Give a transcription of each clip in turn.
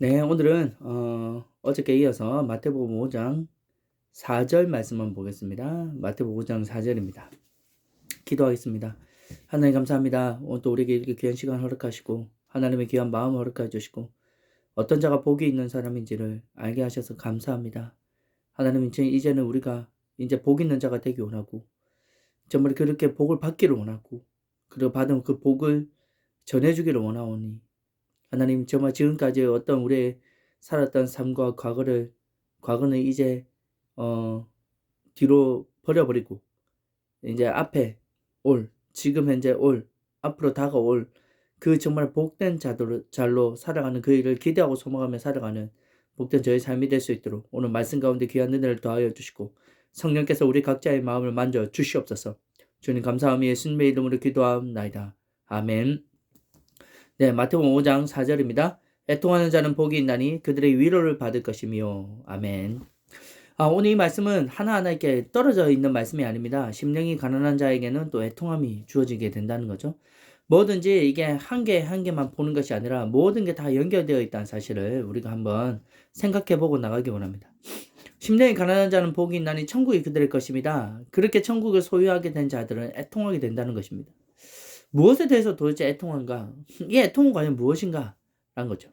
네, 오늘은 어저께 이어서 마태복음 5장 4절 말씀을 보겠습니다. 마태복음 5장 4절입니다. 기도하겠습니다. 하나님 감사합니다. 오늘 또 우리에게 이렇게 귀한 시간 허락하시고 하나님의 귀한 마음 허락해 주시고 어떤 자가 복이 있는 사람인지를 알게 하셔서 감사합니다. 하나님 이제는 우리가 이제 복 있는 자가 되기 원하고 정말 그렇게 복을 받기를 원하고 그리고 받은 그 복을 전해주기를 원하오니 하나님 정말 지금까지 어떤 우리의 살았던 삶과 과거는 이제 어 뒤로 버려버리고 이제 앞에 지금 현재 앞으로 다가올 그 정말 복된 자로 살아가는 그 일을 기대하고 소망하며 살아가는 복된 저의 삶이 될 수 있도록 오늘 말씀 가운데 귀한 은혜를 더하여 주시고 성령께서 우리 각자의 마음을 만져 주시옵소서. 주님 감사함이 예수님의 이름으로 기도하옵나이다. 아멘. 네, 마태복음 5장 4절입니다. 애통하는 자는 복이 있나니 그들의 위로를 받을 것이며. 아멘. 오늘 이 말씀은 하나하나 이렇게 떨어져 있는 말씀이 아닙니다. 심령이 가난한 자에게는 또 애통함이 주어지게 된다는 거죠. 뭐든지 이게 한 개 한 개만 보는 것이 아니라 모든 게 다 연결되어 있다는 사실을 우리가 한번 생각해보고 나가기 원합니다. 심령이 가난한 자는 복이 있나니 천국이 그들의 것입니다. 그렇게 천국을 소유하게 된 자들은 애통하게 된다는 것입니다. 무엇에 대해서 도대체 애통한가? 이 애통은 과연 무엇인가? 라는 거죠.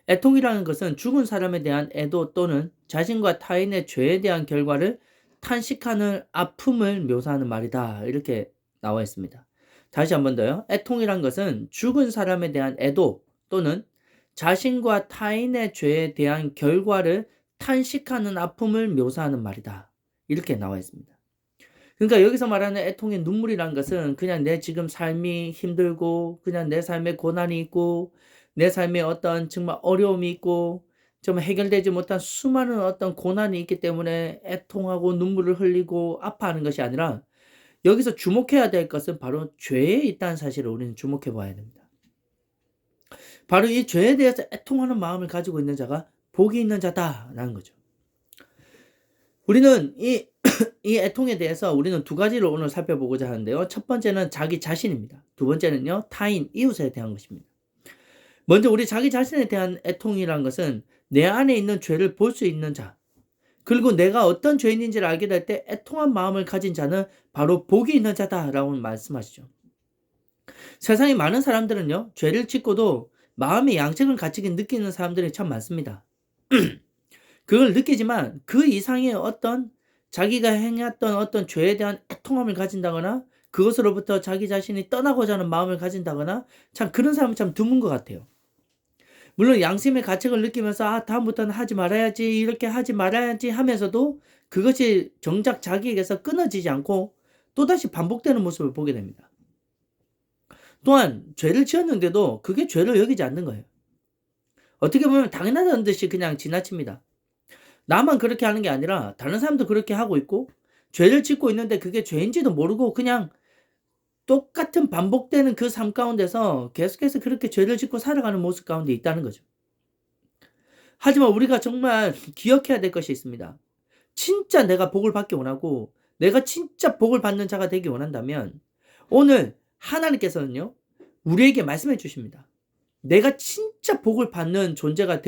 애통이라는 것은 죽은 사람에 대한 애도 또는 자신과 타인의 죄에 대한 결과를 탄식하는 아픔을 묘사하는 말이다. 이렇게 나와 있습니다. 다시 한 번 더요. 애통이란 것은 죽은 사람에 대한 애도 또는 자신과 타인의 죄에 대한 결과를 탄식하는 아픔을 묘사하는 말이다. 이렇게 나와 있습니다. 그러니까 여기서 말하는 애통의 눈물이란 것은 그냥 내 지금 삶이 힘들고 그냥 내 삶에 고난이 있고 내 삶에 어떤 정말 어려움이 있고 정말 해결되지 못한 수많은 어떤 고난이 있기 때문에 애통하고 눈물을 흘리고 아파하는 것이 아니라 여기서 주목해야 될 것은 바로 죄에 있다는 사실을 우리는 주목해 봐야 됩니다. 바로 이 죄에 대해서 애통하는 마음을 가지고 있는 자가 복이 있는 자다라는 거죠. 우리는 이 애통에 대해서 우리는 두 가지를 오늘 살펴보고자 하는데요. 첫 번째는 자기 자신입니다. 두 번째는요, 타인, 이웃에 대한 것입니다. 먼저 우리 자기 자신에 대한 애통이라는 것은 내 안에 있는 죄를 볼 수 있는 자, 그리고 내가 어떤 죄인인지를 알게 될 때 애통한 마음을 가진 자는 바로 복이 있는 자다라고 말씀하시죠. 세상에 많은 사람들은요, 죄를 짓고도 마음의 양식을 가지게 느끼는 사람들이 참 많습니다. 그걸 느끼지만 그 이상의 어떤 자기가 행했던 어떤 죄에 대한 애통함을 가진다거나 그것으로부터 자기 자신이 떠나고자 하는 마음을 가진다거나 참 그런 사람은 참 드문 것 같아요. 물론 양심의 가책을 느끼면서 다음부터는 하지 말아야지, 이렇게 하지 말아야지 하면서도 그것이 정작 자기에게서 끊어지지 않고 또다시 반복되는 모습을 보게 됩니다. 또한 죄를 지었는데도 그게 죄로 여기지 않는 거예요. 어떻게 보면 당연하다는 듯이 그냥 지나칩니다. 나만 그렇게 하는 게 아니라 다른 사람도 그렇게 하고 있고 죄를 짓고 있는데 그게 죄인지도 모르고 그냥 똑같은 반복되는 그 삶 가운데서 계속해서 그렇게 죄를 짓고 살아가는 모습 가운데 있다는 거죠. 하지만 우리가 정말 기억해야 될 것이 있습니다. 진짜 내가 복을 받기 원하고 내가 진짜 복을 받는 자가 되기 원한다면 오늘 하나님께서는요, 우리에게 말씀해 주십니다. 내가 진짜 복을 받는 존재가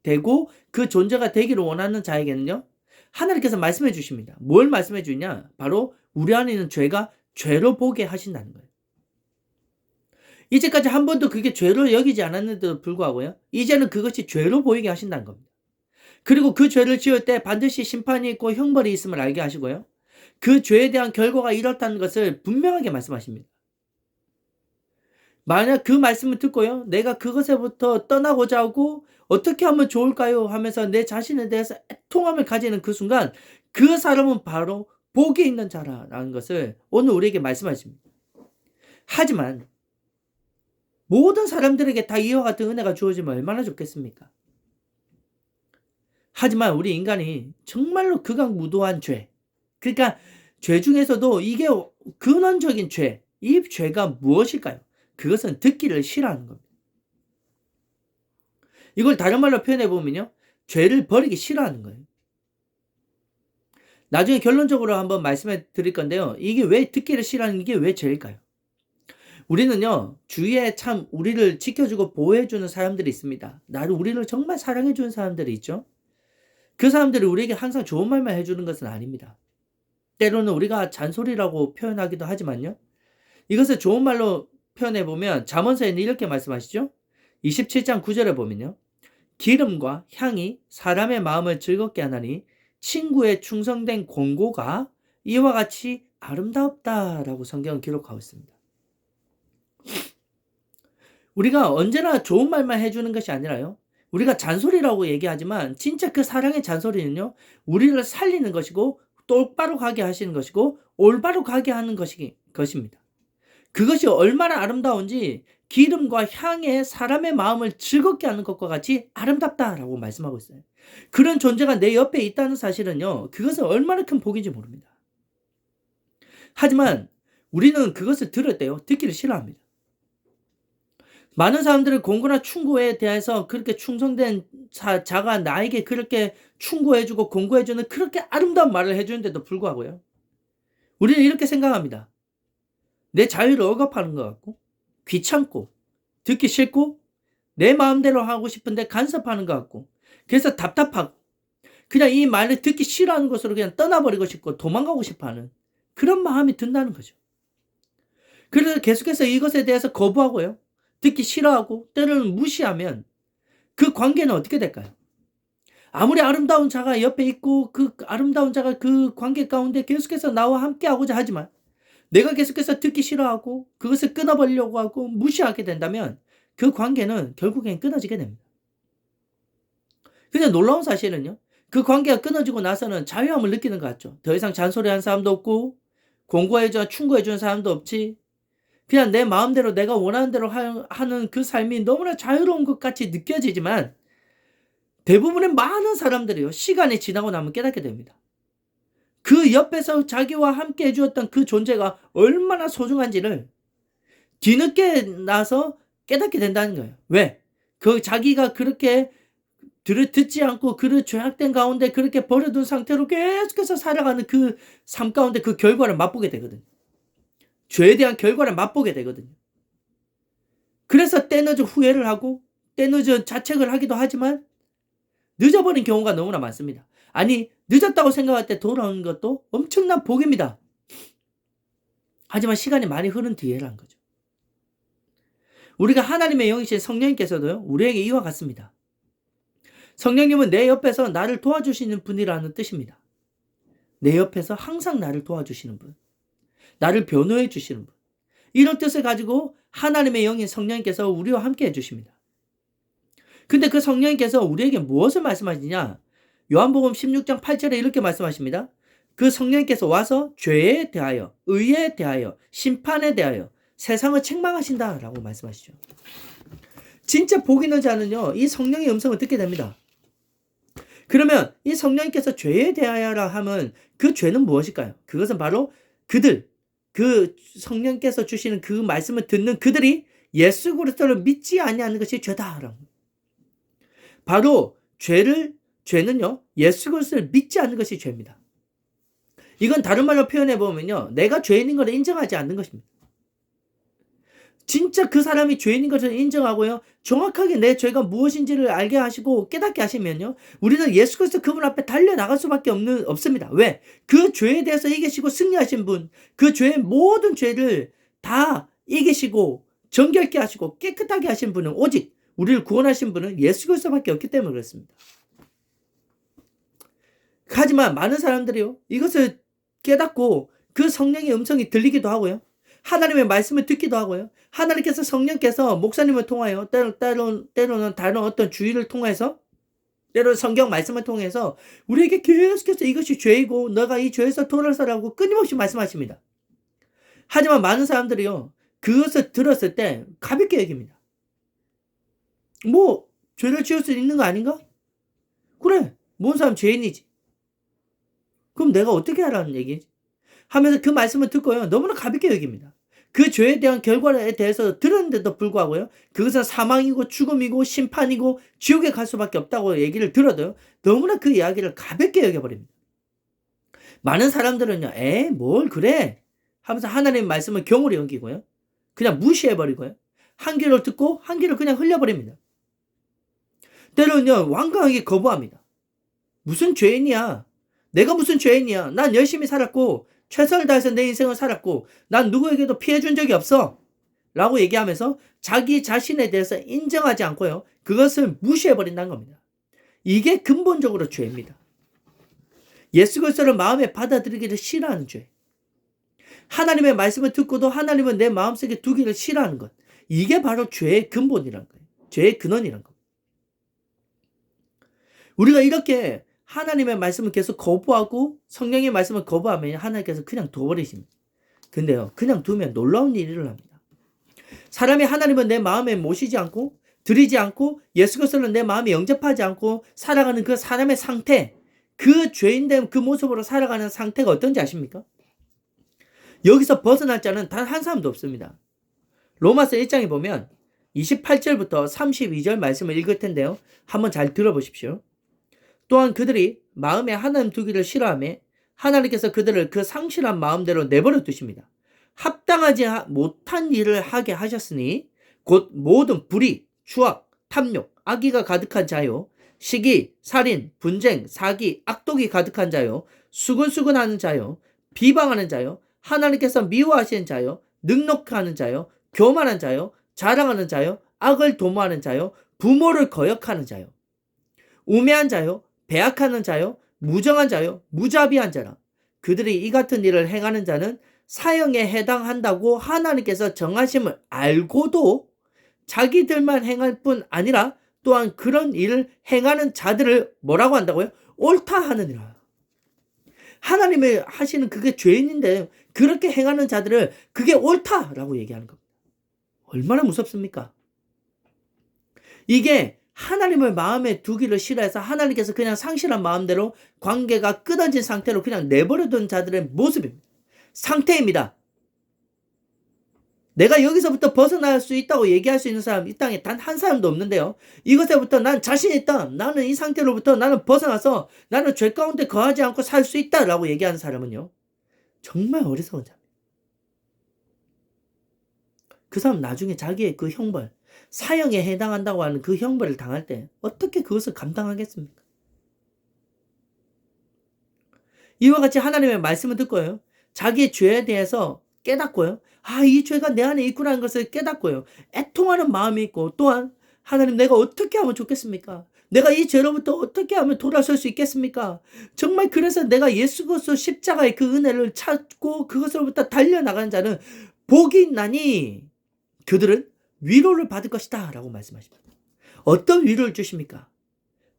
되고 그 존재가 되기를 원하는 자에게는요, 하나님께서 말씀해 주십니다. 뭘 말씀해 주냐? 바로 우리 안에 있는 죄가 죄로 보게 하신다는 거예요. 이제까지 한 번도 그게 죄로 여기지 않았는데도 불구하고요, 이제는 그것이 죄로 보이게 하신다는 겁니다. 그리고 그 죄를 지을 때 반드시 심판이 있고 형벌이 있음을 알게 하시고요, 그 죄에 대한 결과가 이렇다는 것을 분명하게 말씀하십니다. 만약 그 말씀을 듣고요, 내가 그것에부터 떠나고자 하고 어떻게 하면 좋을까요? 하면서 내 자신에 대해서 애통함을 가지는 그 순간 그 사람은 바로 복이 있는 자라는 것을 오늘 우리에게 말씀하십니다. 하지만 모든 사람들에게 다 이와 같은 은혜가 주어지면 얼마나 좋겠습니까? 하지만 우리 인간이 정말로 극악무도한 죄, 그러니까 죄 중에서도 이게 근원적인 죄, 이 죄가 무엇일까요? 그것은 듣기를 싫어하는 겁니다. 이걸 다른 말로 표현해 보면요, 죄를 버리기 싫어하는 거예요. 나중에 결론적으로 한번 말씀해 드릴 건데요, 이게 왜 듣기를 싫어하는 게 왜 죄일까요? 우리는요, 주위에 참 우리를 지켜주고 보호해주는 사람들이 있습니다. 우리를 정말 사랑해주는 사람들이 있죠. 그 사람들이 우리에게 항상 좋은 말만 해주는 것은 아닙니다. 때로는 우리가 잔소리라고 표현하기도 하지만요. 이것을 좋은 말로 표현해보면 잠언서에는 이렇게 말씀하시죠. 27장 9절에 보면요. 기름과 향이 사람의 마음을 즐겁게 하나니 친구의 충성된 권고가 이와 같이 아름답다라고 성경은 기록하고 있습니다. 우리가 언제나 좋은 말만 해주는 것이 아니라요. 우리가 잔소리라고 얘기하지만 진짜 그 사랑의 잔소리는요. 우리를 살리는 것이고 똑바로 가게 하시는 것이고 올바로 가게 하는 것입니다. 그것이 얼마나 아름다운지 기름과 향에 사람의 마음을 즐겁게 하는 것과 같이 아름답다라고 말씀하고 있어요. 그런 존재가 내 옆에 있다는 사실은요. 그것은 얼마나 큰 복인지 모릅니다. 하지만 우리는 그것을 들을 때요. 듣기를 싫어합니다. 많은 사람들은 공고나 충고에 대해서 그렇게 충성된 자가 나에게 그렇게 충고해주고 공고해주는 그렇게 아름다운 말을 해주는데도 불구하고요. 우리는 이렇게 생각합니다. 내 자유를 억압하는 것 같고 귀찮고 듣기 싫고 내 마음대로 하고 싶은데 간섭하는 것 같고 그래서 답답하고 그냥 이 말을 듣기 싫어하는 것으로 그냥 떠나버리고 싶고 도망가고 싶어하는 그런 마음이 든다는 거죠. 그래서 계속해서 이것에 대해서 거부하고요. 듣기 싫어하고 때로는 무시하면 그 관계는 어떻게 될까요? 아무리 아름다운 자가 옆에 있고 그 아름다운 자가 그 관계 가운데 계속해서 나와 함께하고자 하지만 내가 계속해서 듣기 싫어하고 그것을 끊어버리려고 하고 무시하게 된다면 그 관계는 결국엔 끊어지게 됩니다. 근데 놀라운 사실은요. 그 관계가 끊어지고 나서는 자유함을 느끼는 것 같죠. 더 이상 잔소리하는 사람도 없고 공고해주고 충고해주는 사람도 없지. 그냥 내 마음대로 내가 원하는 대로 하는 그 삶이 너무나 자유로운 것 같이 느껴지지만 대부분의 많은 사람들이요. 시간이 지나고 나면 깨닫게 됩니다. 그 옆에서 자기와 함께 해주었던 그 존재가 얼마나 소중한지를 뒤늦게 나서 깨닫게 된다는 거예요. 왜? 그 자기가 그렇게 듣지 않고 그를 죄악된 가운데 그렇게 버려둔 상태로 계속해서 살아가는 그 삶 가운데 그 결과를 맛보게 되거든요. 죄에 대한 결과를 맛보게 되거든요. 그래서 때늦은 후회를 하고 때늦은 자책을 하기도 하지만 늦어버린 경우가 너무나 많습니다. 아니 늦었다고 생각할 때 돌아오는 것도 엄청난 복입니다. 하지만 시간이 많이 흐른 뒤에란 거죠. 우리가 하나님의 영이신 성령님께서도요. 우리에게 이와 같습니다. 성령님은 내 옆에서 나를 도와주시는 분이라는 뜻입니다. 내 옆에서 항상 나를 도와주시는 분. 나를 변호해 주시는 분. 이런 뜻을 가지고 하나님의 영인 성령님께서 우리와 함께 해주십니다. 근데 그 성령님께서 우리에게 무엇을 말씀하시냐? 요한복음 16장 8절에 이렇게 말씀하십니다. 그 성령님께서 와서 죄에 대하여, 의에 대하여, 심판에 대하여 세상을 책망하신다라고 말씀하시죠. 진짜 복 있는 자는요. 이 성령의 음성을 듣게 됩니다. 그러면 이 성령님께서 죄에 대하여라 하면 그 죄는 무엇일까요? 그것은 바로 그 성령께서 주시는 그 말씀을 듣는 그들이 예수 그리스도를 믿지 아니하는 것이 죄다라고. 바로 죄는요. 예수 그리스도를 믿지 않는 것이 죄입니다. 이건 다른 말로 표현해 보면요. 내가 죄인인 것을 인정하지 않는 것입니다. 진짜 그 사람이 죄인인 것을 인정하고요. 정확하게 내 죄가 무엇인지를 알게 하시고 깨닫게 하시면요. 우리는 예수 그리스도 그분 앞에 달려나갈 수밖에 없습니다. 왜? 그 죄에 대해서 이기시고 승리하신 분, 그 죄의 모든 죄를 다 이기시고 정결케 하시고 깨끗하게 하신 분은 오직 우리를 구원하신 분은 예수 그리스도밖에 없기 때문에 그렇습니다. 하지만 많은 사람들이요. 이것을 깨닫고 그 성령의 음성이 들리기도 하고요. 하나님의 말씀을 듣기도 하고요. 하나님께서 성령께서 목사님을 통하여 때로는 다른 어떤 주의를 통해서 때로는 성경 말씀을 통해서 우리에게 계속해서 이것이 죄이고 너가 이 죄에서 돌아서라고 끊임없이 말씀하십니다. 하지만 많은 사람들이요. 그것을 들었을 때 가볍게 여깁니다. 뭐 죄를 지을 수 있는 거 아닌가? 그래. 모든 사람 죄인이지. 그럼 내가 어떻게 하라는 얘기지? 하면서 그 말씀을 듣고요. 너무나 가볍게 여깁니다. 그 죄에 대한 결과에 대해서 들었는데도 불구하고요. 그것은 사망이고 죽음이고 심판이고 지옥에 갈 수밖에 없다고 얘기를 들어도요. 너무나 그 이야기를 가볍게 여겨버립니다. 많은 사람들은요. 뭘 그래? 하면서 하나님의 말씀을 경홀히 여기고요. 그냥 무시해버리고요. 한 귀로 듣고 한 귀로 그냥 흘려버립니다. 때로는요, 완강하게 거부합니다. 무슨 죄인이야? 내가 무슨 죄인이야? 난 열심히 살았고 최선을 다해서 내 인생을 살았고 난 누구에게도 피해준 적이 없어 라고 얘기하면서 자기 자신에 대해서 인정하지 않고요, 그것을 무시해버린다는 겁니다. 이게 근본적으로 죄입니다. 예수 그리스도를 마음에 받아들이기를 싫어하는 죄, 하나님의 말씀을 듣고도 하나님은 내 마음속에 두기를 싫어하는 것, 이게 바로 죄의 근본이란 거예요. 죄의 근원이란 겁니다. 우리가 이렇게 하나님의 말씀을 계속 거부하고 성령의 말씀을 거부하면 하나님께서 그냥 둬버리십니다. 근데요, 그냥 두면 놀라운 일이 일어납니다. 사람이 하나님은 내 마음에 모시지 않고 드리지 않고 예수 그리스도는 내 마음에 영접하지 않고 살아가는 그 사람의 상태, 그 죄인된 그 모습으로 살아가는 상태가 어떤지 아십니까? 여기서 벗어날 자는 단 한 사람도 없습니다. 로마서 1장에 보면 28절부터 32절 말씀을 읽을 텐데요, 한번 잘 들어보십시오. 또한 그들이 마음에 하나님 두기를 싫어하며 하나님께서 그들을 그 상실한 마음대로 내버려 두십니다. 합당하지 못한 일을 하게 하셨으니 곧 모든 불의, 추악, 탐욕, 악의가 가득한 자요, 시기, 살인, 분쟁, 사기, 악독이 가득한 자요, 수근수근하는 자요, 비방하는 자요, 하나님께서 미워하시는 자요, 능욕하는 자요, 교만한 자요, 자랑하는 자요, 악을 도모하는 자요, 부모를 거역하는 자요, 우매한 자요, 배악하는 자요, 무정한 자요, 무자비한 자라. 그들이 이 같은 일을 행하는 자는 사형에 해당한다고 하나님께서 정하심을 알고도 자기들만 행할 뿐 아니라 또한 그런 일을 행하는 자들을 뭐라고 한다고요? 옳다 하느니라. 하나님이 하시는 그게 죄인인데 그렇게 행하는 자들을 그게 옳다라고 얘기하는 겁니다. 얼마나 무섭습니까? 이게 하나님을 마음에 두기를 싫어해서 하나님께서 그냥 상실한 마음대로 관계가 끊어진 상태로 그냥 내버려둔 자들의 모습입니다. 상태입니다. 내가 여기서부터 벗어날 수 있다고 얘기할 수 있는 사람 이 땅에 단 한 사람도 없는데요, 이것에부터 난 자신 있다, 나는 이 상태로부터 나는 벗어나서 나는 죄 가운데 거하지 않고 살 수 있다 라고 얘기하는 사람은요, 정말 어리석은 자입니다. 그 사람 나중에 자기의 그 형벌, 사형에 해당한다고 하는 그 형벌을 당할 때 어떻게 그것을 감당하겠습니까? 이와 같이 하나님의 말씀을 듣고요, 자기의 죄에 대해서 깨닫고요, 이 죄가 내 안에 있구나는 것을 깨닫고요, 애통하는 마음이 있고, 또한 하나님, 내가 어떻게 하면 좋겠습니까? 내가 이 죄로부터 어떻게 하면 돌아설 수 있겠습니까? 정말 그래서 내가 예수 그리스도 십자가의 그 은혜를 찾고 그것으로부터 달려나가는 자는 복이 있나니 그들은 위로를 받을 것이다 라고 말씀하십니다. 어떤 위로를 주십니까?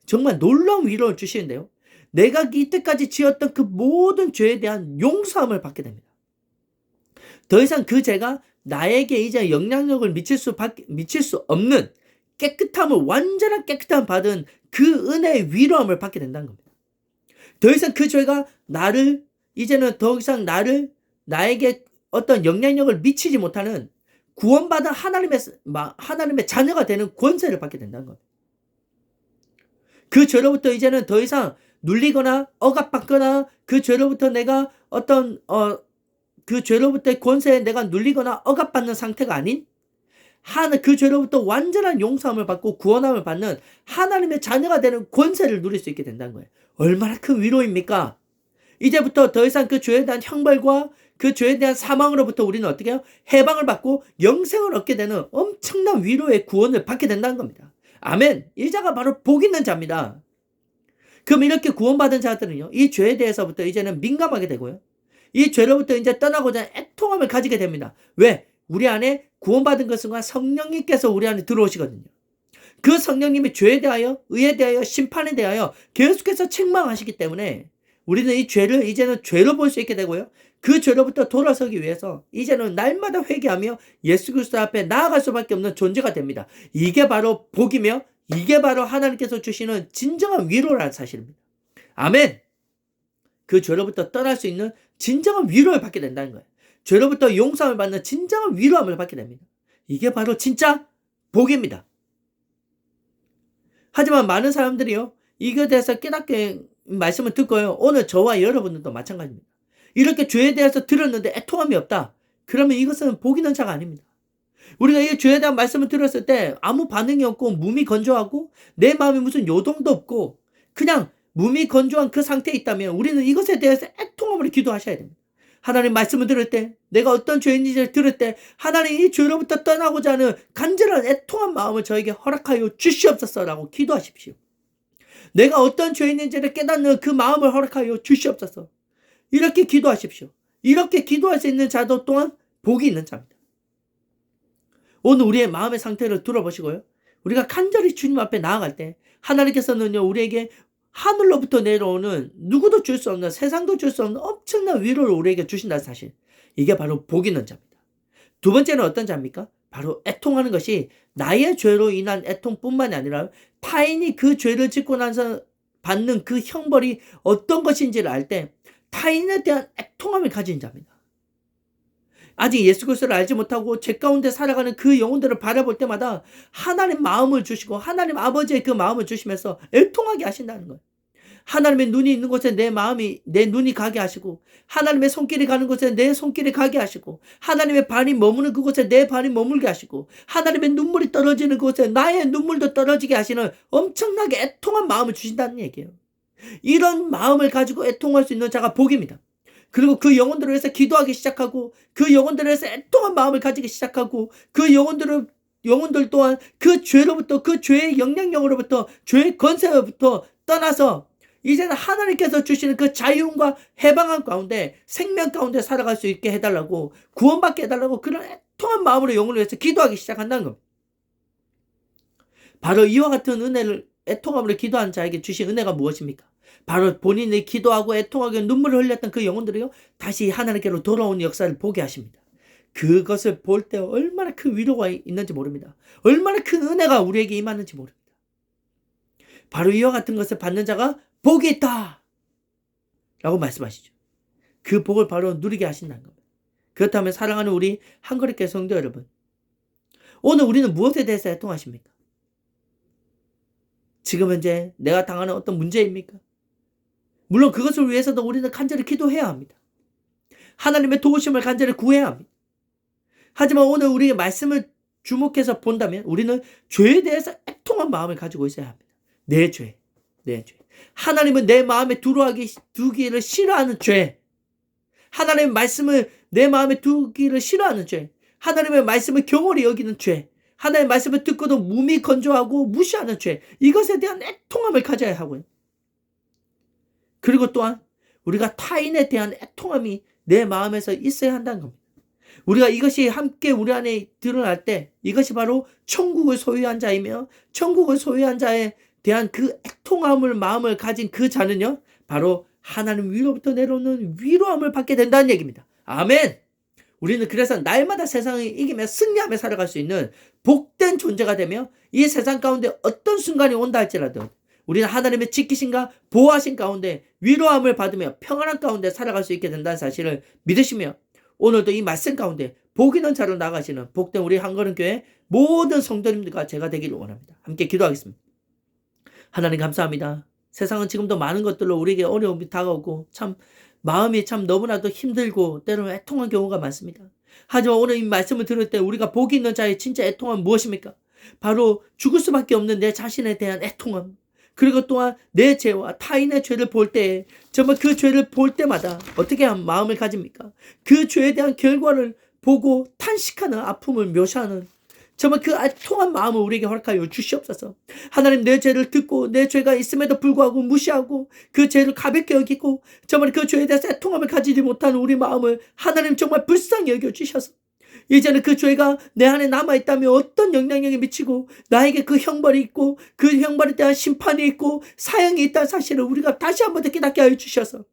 정말 놀라운 위로를 주시는데요, 내가 이때까지 지었던 그 모든 죄에 대한 용서함을 받게 됩니다. 더 이상 그 죄가 나에게 이제 영향력을 미칠 수 없는 깨끗함을, 완전한 깨끗함을 받은 그 은혜의 위로함을 받게 된다는 겁니다. 더 이상 그 죄가 이제는 더 이상 나에게 어떤 영향력을 미치지 못하는 구원받은 하나님의 자녀가 되는 권세를 받게 된다는 겁니다. 그 죄로부터 이제는 더 이상 눌리거나 억압받거나 그 죄로부터 내가 그 죄로부터의 권세에 내가 눌리거나 억압받는 상태가 아닌 그 죄로부터 완전한 용서함을 받고 구원함을 받는 하나님의 자녀가 되는 권세를 누릴 수 있게 된다는 거예요. 얼마나 큰 위로입니까? 이제부터 더 이상 그 죄에 대한 형벌과 그 죄에 대한 사망으로부터 우리는 어떻게 해요? 해방을 받고 영생을 얻게 되는 엄청난 위로의 구원을 받게 된다는 겁니다. 아멘. 이 자가 바로 복 있는 자입니다. 그럼 이렇게 구원받은 자들은요, 이 죄에 대해서부터 이제는 민감하게 되고요, 이 죄로부터 이제 떠나고자 애통함을 가지게 됩니다. 왜? 우리 안에 구원받은 것과 성령님께서 우리 안에 들어오시거든요. 그 성령님이 죄에 대하여, 의에 대하여, 심판에 대하여 계속해서 책망하시기 때문에 우리는 이 죄를 이제는 죄로 볼 수 있게 되고요, 그 죄로부터 돌아서기 위해서 이제는 날마다 회개하며 예수 그리스도 앞에 나아갈 수밖에 없는 존재가 됩니다. 이게 바로 복이며 이게 바로 하나님께서 주시는 진정한 위로라는 사실입니다. 아멘. 그 죄로부터 떠날 수 있는 진정한 위로를 받게 된다는 거예요. 죄로부터 용서함을 받는 진정한 위로함을 받게 됩니다. 이게 바로 진짜 복입니다. 하지만 많은 사람들이요, 이거에 대해서 깨닫게 말씀을 듣고요, 오늘 저와 여러분들도 마찬가지입니다. 이렇게 죄에 대해서 들었는데 애통함이 없다. 그러면 이것은 복 있는 자가 아닙니다. 우리가 이 죄에 대한 말씀을 들었을 때 아무 반응이 없고 몸이 건조하고 내 마음에 무슨 요동도 없고 그냥 몸이 건조한 그 상태에 있다면 우리는 이것에 대해서 애통함으로 기도하셔야 됩니다. 하나님 말씀을 들을 때 내가 어떤 죄인지를 들을 때 하나님 이 죄로부터 떠나고자 하는 간절한 애통한 마음을 저에게 허락하여 주시옵소서라고 기도하십시오. 내가 어떤 죄인인지를 깨닫는 그 마음을 허락하여 주시옵소서. 이렇게 기도하십시오. 이렇게 기도할 수 있는 자도 또한 복이 있는 자입니다. 오늘 우리의 마음의 상태를 들어보시고요. 우리가 간절히 주님 앞에 나아갈 때 하나님께서는요 우리에게 하늘로부터 내려오는 누구도 줄 수 없는 세상도 줄 수 없는 엄청난 위로를 우리에게 주신다는 사실. 이게 바로 복 있는 자입니다. 두 번째는 어떤 자입니까? 바로 애통하는 것이 나의 죄로 인한 애통뿐만이 아니라 타인이 그 죄를 짓고 나서 받는 그 형벌이 어떤 것인지를 알 때 타인에 대한 애통함을 가진 자입니다. 아직 예수 그리스도를 알지 못하고 죄 가운데 살아가는 그 영혼들을 바라볼 때마다 하나님 마음을 주시고 하나님 아버지의 그 마음을 주시면서 애통하게 하신다는 거예요. 하나님의 눈이 있는 곳에 내 눈이 가게 하시고 하나님의 손길이 가는 곳에 내 손길이 가게 하시고 하나님의 발이 머무는 그곳에 내 발이 머물게 하시고 하나님의 눈물이 떨어지는 곳에 나의 눈물도 떨어지게 하시는 엄청나게 애통한 마음을 주신다는 얘기예요. 이런 마음을 가지고 애통할 수 있는 자가 복입니다. 그리고 그 영혼들을 위해서 기도하기 시작하고 그 영혼들을 위해서 애통한 마음을 가지기 시작하고 그 영혼들 또한 그 죄로부터 그 죄의 영향력으로부터 죄의 권세로부터 떠나서 이제는 하나님께서 주시는 그 자유함과 해방함 가운데 생명 가운데 살아갈 수 있게 해달라고 구원받게 해달라고 그런 애통한 마음으로 영혼을 위해서 기도하기 시작한다는 겁니다. 바로 이와 같은 은혜를 애통함으로 기도한 자에게 주신 은혜가 무엇입니까? 바로 본인이 기도하고 애통하게 눈물을 흘렸던 그 영혼들이요 다시 하나님께로 돌아오는 역사를 보게 하십니다. 그것을 볼 때 얼마나 큰 위로가 있는지 모릅니다. 얼마나 큰 은혜가 우리에게 임하는지 모릅니다. 바로 이와 같은 것을 받는 자가 복이 있다 라고 말씀하시죠. 그 복을 바로 누리게 하신다는 겁니다. 그렇다면 사랑하는 우리 한거리교회 성도 여러분, 오늘 우리는 무엇에 대해서 애통하십니까? 지금 현재 내가 당하는 어떤 문제입니까? 물론 그것을 위해서도 우리는 간절히 기도해야 합니다. 하나님의 도우심을 간절히 구해야 합니다. 하지만 오늘 우리의 말씀을 주목해서 본다면 우리는 죄에 대해서 애통한 마음을 가지고 있어야 합니다. 내 죄. 하나님은 내 마음에 두기를 싫어하는 죄. 하나님의 말씀을 내 마음에 두기를 싫어하는 죄. 하나님의 말씀을 경홀히 여기는 죄. 하나님의 말씀을 듣고도 몸이 건조하고 무시하는 죄. 이것에 대한 애통함을 가져야 하고요. 그리고 또한 우리가 타인에 대한 애통함이 내 마음에서 있어야 한다는 겁니다. 우리가 이것이 함께 우리 안에 드러날 때 이것이 바로 천국을 소유한 자이며 천국을 소유한 자에 대한 그 애통함을 마음을 가진 그 자는요 바로 하나님 위로부터 내려오는 위로함을 받게 된다는 얘기입니다. 아멘. 우리는 그래서 날마다 세상을 이기며 승리하며 살아갈 수 있는 복된 존재가 되며 이 세상 가운데 어떤 순간이 온다 할지라도 우리는 하나님의 지키심과 보호하심 가운데 위로함을 받으며 평안한 가운데 살아갈 수 있게 된다는 사실을 믿으시며 오늘도 이 말씀 가운데 복 있는 자로 나가시는 복된 우리 한걸음교회 모든 성도님들과 제가 되기를 원합니다. 함께 기도하겠습니다. 하나님 감사합니다. 세상은 지금도 많은 것들로 우리에게 어려움이 다가오고 참 마음이 참 너무나도 힘들고 때로는 애통한 경우가 많습니다. 하지만 오늘 이 말씀을 들을 때 우리가 복이 있는 자의 진짜 애통함은 무엇입니까? 바로 죽을 수밖에 없는 내 자신에 대한 애통함. 그리고 또한 내 죄와 타인의 죄를 볼 때 정말 그 죄를 볼 때마다 어떻게 마음을 가집니까? 그 죄에 대한 결과를 보고 탄식하는 아픔을 묘사하는 정말 그 애통한 마음을 우리에게 허락하여 주시옵소서. 하나님 내 죄를 듣고 내 죄가 있음에도 불구하고 무시하고 그 죄를 가볍게 여기고 정말 그 죄에 대해서 애통함을 가지지 못하는 우리 마음을 하나님 정말 불쌍히 여겨주셔서 이제는 그 죄가 내 안에 남아있다면 어떤 영향력이 미치고 나에게 그 형벌이 있고 그 형벌에 대한 심판이 있고 사형이 있다는 사실을 우리가 다시 한번 깨닫게 하여 주셔서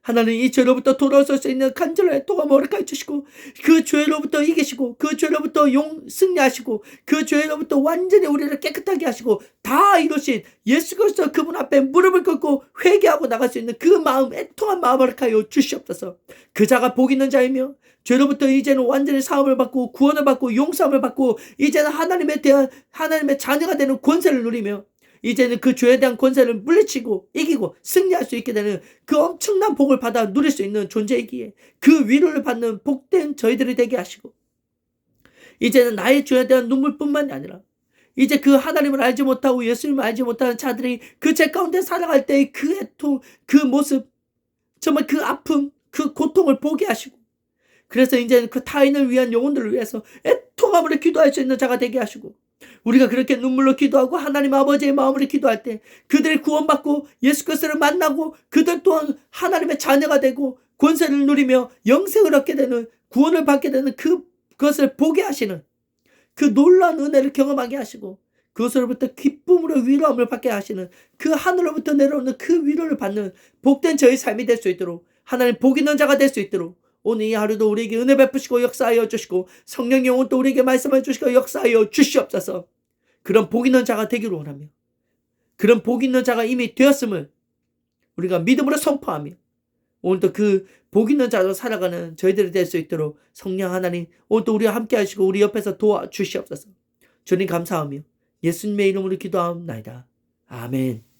하나님 이 죄로부터 돌아설 수 있는 간절한 애통함을 허락하여 주시고 그 죄로부터 이기시고 그 죄로부터 승리하시고 그 죄로부터 완전히 우리를 깨끗하게 하시고 다 이루신 예수 그리스도 그분 앞에 무릎을 꿇고 회개하고 나갈 수 있는 그 마음 애통한 마음을 허락하여 주시옵소서. 그 자가 복 있는 자이며 죄로부터 이제는 완전히 사함을 받고 구원을 받고 용서함을 받고 이제는 하나님에 대한 하나님의 자녀가 되는 권세를 누리며 이제는 그 죄에 대한 권세를 물리치고 이기고 승리할 수 있게 되는 그 엄청난 복을 받아 누릴 수 있는 존재이기에 그 위로를 받는 복된 저희들이 되게 하시고 이제는 나의 죄에 대한 눈물뿐만이 아니라 이제 그 하나님을 알지 못하고 예수님을 알지 못하는 자들이 그 죄 가운데 살아갈 때의 그 애통, 그 모습, 정말 그 아픔, 그 고통을 보게 하시고, 그래서 이제는 그 타인을 위한 영혼들을 위해서 애통함으로 기도할 수 있는 자가 되게 하시고, 우리가 그렇게 눈물로 기도하고 하나님 아버지의 마음으로 기도할 때 그들이 구원받고 예수 그리스도를 만나고 그들 또한 하나님의 자녀가 되고 권세를 누리며 영생을 얻게 되는, 구원을 받게 되는 그것을 보게 하시는 그 놀라운 은혜를 경험하게 하시고, 그것으로부터 기쁨으로 위로함을 받게 하시는, 그 하늘로부터 내려오는 그 위로를 받는 복된 저의 삶이 될 수 있도록, 하나님 복 있는 자가 될 수 있도록 오늘 이 하루도 우리에게 은혜 베푸시고 역사하여 주시고, 성령의 영혼 또 우리에게 말씀해 주시고 역사하여 주시옵소서. 그런 복 있는 자가 되기를 원하며, 그런 복 있는 자가 이미 되었음을 우리가 믿음으로 선포하며, 오늘도 그 복 있는 자로 살아가는 저희들이 될 수 있도록 성령 하나님 오늘도 우리와 함께 하시고 우리 옆에서 도와주시옵소서. 주님 감사하며 예수님의 이름으로 기도하옵나이다. 아멘.